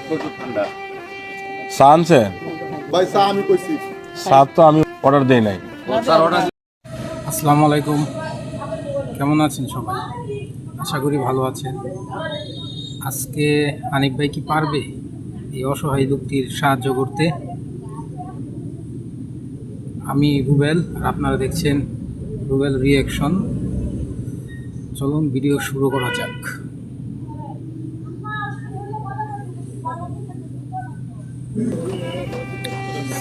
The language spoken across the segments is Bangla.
প্রচুর ঠান্ডা। চা আনছে ভাই চা আমি কইছি। চা তো আমি অর্ডার দেই নাই। আসসালামু আলাইকুম, কেমন আছেন সবাই? আশা করি ভালো আছেন। আজকে হানিফ ভাই কি পারবে এই অসহায় লোকটির সাহায্য করতে? আমি রুবেল আর আপনারা দেখছেন রুবেল রিয়াকশন। চলুন ভিডিও শুরু করা যাক।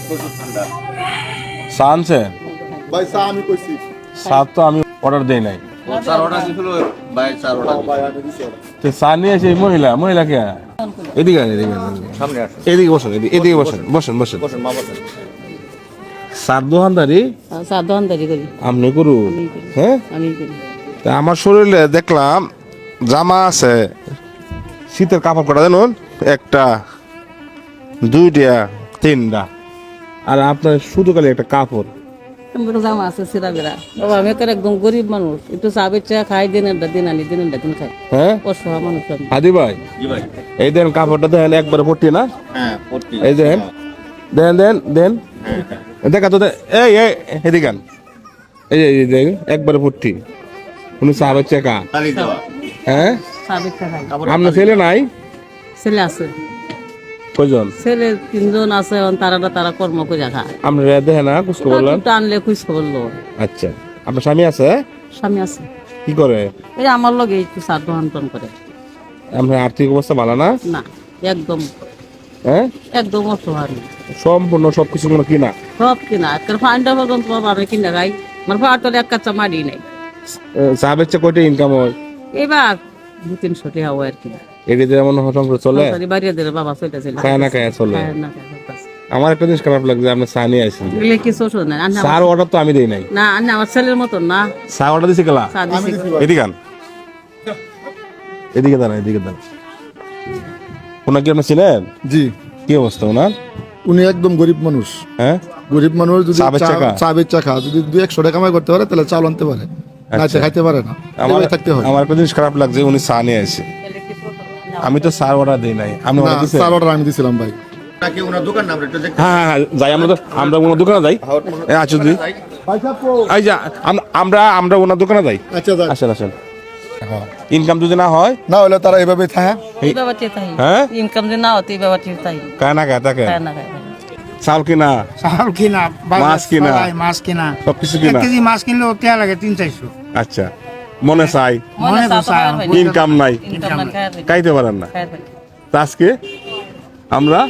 প্রচুর ঠান্ডা। চা আনছে ভাই চা আমি কইছি। চা তো আমি অর্ডার দেই নাই। চার অর্ডার দিছিল ভাই, চার অর্ডার ভাই আমি দিছি। তো চা নিয়ে এসে মহিলা কে এদিকে সামনে আসুন, এদিকে বসেন, এদিকে বসেন। বসেন মা বসেন। চার দোকানদারি করি। আপনি করু? হ্যাঁ, আমি করি। তা আমার শরীরে দেখলাম জামা আছে, শীতের কাপড় কটা জানুন, একটা, দুইটা, তিনটা, আর আপনার শুধু খালি একটা কাপড়। আমার জামা আছে সিরা বেড়া। বাবা আমি একদম গরিব মানুষ, একটু চা বেচা খাই, দিন আনি দিন খাই। হ্যাঁ, অসহায় মানুষ আমি। হাদি ভাই, জি ভাই। এই দেন কাপড়টা দেখেন একবারে ভর্তি না? হ্যাঁ ভর্তি। এই দেন দেন দেখা তো এই এদিকে আন। এই দেখ একবারে ভর্তি, কোনো চা বেচা কা? তালি দেওয়া। হ্যাঁ, চা বেচা খাই। আপনার ছেলে নাই? ছেলে আছে, কয়জন? ছেলে 3 জন আছে, তারা কর্ম করে খায়। আমরা দেখে না কুছ বললেন? আনলে খুশ খবর লো। আচ্ছা, আপনার স্বামী আছে? স্বামী আছে, কি করে? এই আমার লগে একটু চা দোকান করে। আপনার আর্থিক অবস্থা ভালো না? না, একদম হ্যাঁ, একদম অসহায়। সম্পূর্ণ সবকিছু কোনো কিনা? সব কিনা, একটা ফাইন্ডা পর্যন্ত বাবা আমি কিনা খাই। আমার ফাটলে এক কাঁচা মারি নাই। চা বেচে কয়টা ইনকাম হয়? এবার 200-300 টাকা হয় আর কি। এদিকে যেমন সংসার চলে, বাড়িয়ে দিলে বাবা চলতেছিল। খায় না খায় চলে। আমার একটা জিনিস খারাপ লাগছে, আপনি চা নিয়ে আসেন। এগুলো কিছু শোনে না। চার অর্ডার তো আমি দেই নাই। না, আমার ছেলের মতন না। চা অর্ডার দিছি গেলা? চা দিছি। এদিকে আন, এদিকে দাঁড়ান। ওনাকে কি আপনি চিনেন? জি, কি অবস্থা ওনার? উনি একদম গরিব মানুষ। হ্যাঁ, গরিব মানুষ যদি চা বেচা খা? চা বেচা খা, যদি 200 টাকা কামাই করতে পারে তাহলে চাল আনতে পারে, নাইতে খাইতে পারে না। এভাবে থাকতে হয়। আমার একটা জিনিস খারাপ লাগছে, উনি চা নিয়ে আসে, আমি তো চা অর্ডার দিই নাই। আমি না, অর্ডার দিছি? চাল অর্ডার আমি দিছিলাম ভাই। নাকি ওনার দোকান নাম একটু দেখতে। হ্যাঁ, যাই আমরা ওনার দোকানে যাই। আচ্ছা দি এই যে আমরা ওনার দোকানে যাই। আচ্ছা যাক। আসেন। ইনকাম যদি না হয়, না হলে তারা এভাবে থাকে। এই বাবাটি তাই। হ্যাঁ, ইনকাম যে না হতে এই বাবাটি তাই। কায় না খায় তাকে খায় না খায়। চাল কিনা, চাউল কিনা, মাছ কিনা, মাছ কিনা, সবকিছু 1 কিনা। কেজি মাছ কিনলেও টেয়া লাগে 300-400। আচ্ছা, মনে চাই, মনে তো চায় চায়। ইনকাম নাই, ইনকাম না খায়। খাইতে পারেন না। খায়। তা আজকে আমরা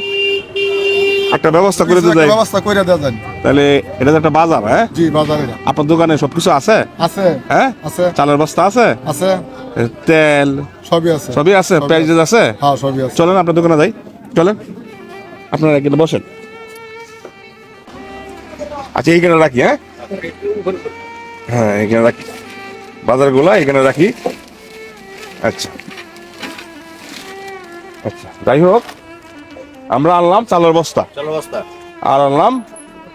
একটা ব্যবস্থা করে কিছু দিতে একটা যাই। ব্যবস্থা করে দেওয়া যায়। তাহলে এটা তো একটা বাজার। হ্যাঁ, জি, বাজারে আপনার দোকানে সবকিছু আছে? আছে। হ্যাঁ, আছে। চালের বস্তা আছে, আছে, তেল সবই আছে। সবই আছে, পেঁয়াজ আছে। হ্যাঁ, সবই আছে। চলেন আপনার দোকানে যাই, চলেন। আপনারা এখানে বসেন। আচ্ছা, এইখানে রাখি। হ্যাঁ, এখানে রাখি, বাজারগুলো এখানে রাখি। আচ্ছা, যাই হোক, আমরা আনলাম চালের বস্তা, চলো বস্তা। আর আনলাম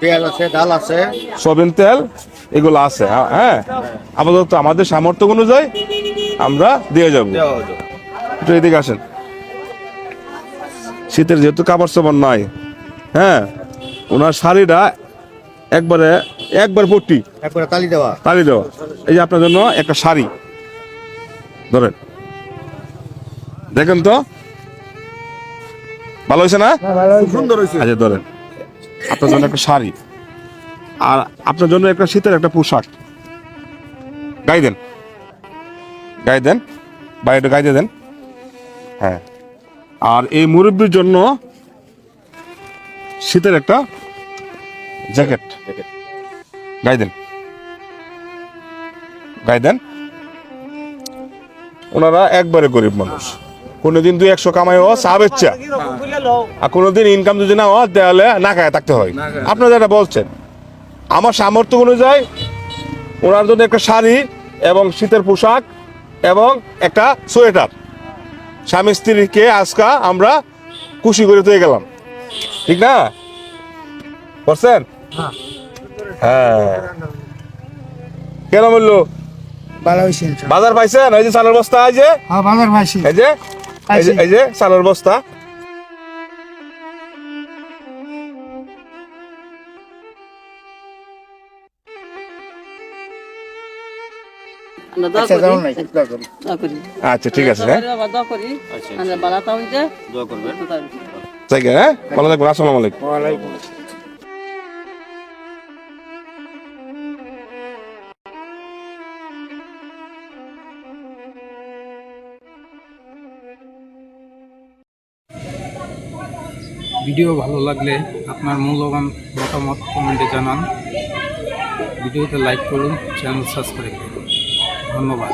পেঁয়াজ আছে, ডাল আছে। সয়াবিন তেল, এগুলো আছে। হ্যাঁ, আপাতত আমাদের সামর্থ্য অনুযায়ী আমরা দিয়ে যাবো। একটু এদিকে আসেন। শীতের যেহেতু কাপড় চোপড় নাই, হ্যাঁ, ওনার শাড়িটা একবার পট্টি একবারে তালি দেওয়া। তালি দেওয়া। এই যে আপনার জন্য একটা শাড়ি ধরেন, দেখেন তো ভালো হয়েছে না? খুব সুন্দর হয়েছে। আচ্ছা, ধরেন আপনার জন্য একটা শাড়ি, আর আপনার জন্য একটা শীতের একটা পোশাক। গায়ে দেন বাইরে, গায়ে দিয়ে দেন। হ্যাঁ, আর এই মুরব্বির জন্য শীতের একটা জ্যাকেট। গায়ে দেন। ওনারা একবারে গরিব মানুষ, কোনোদিন 200 কামাইও চা বেচা, আর কোনোদিন ইনকাম যদি না হয় তাহলে না খায় থাকতে হয়। আপনারা যেটা বলছেন, আমার সামর্থ্য অনুযায়ী ওনার জন্য একটা শাড়ি এবং শীতের পোশাক এবং একটা সোয়েটার, স্বামী স্ত্রীকে আজকে আমরা খুশি করে দিয়ে গেলাম। ঠিক না করছেন? হ্যাঁ, কেন বললো? ভালো হয়েছে। বাজার পাইছেন? এই যে চালের বস্তা, এই যে হ্যাঁ, বাজার পাইছি। এই যে চালের বস্তা। আমরা দোয়া আচ্ছা করি যাও নাই দোয়া করি। দোয়া করি আচ্ছা ঠিক আছে হ্যাঁ বাবা দোয়া করি আমরা বালা তাও যে দোয়া করবেন। তাই হ্যাঁ ভালো থাকবেন আসসালামু আলাইকুম ওয়ালাইকুম ভিডিও ভালো লাগলে আপনার মূল্যবান মতামত কমেন্টে জানান, ভিডিওতে লাইক করুন, চ্যানেল সাবস্ক্রাইব করুন। ধন্যবাদ।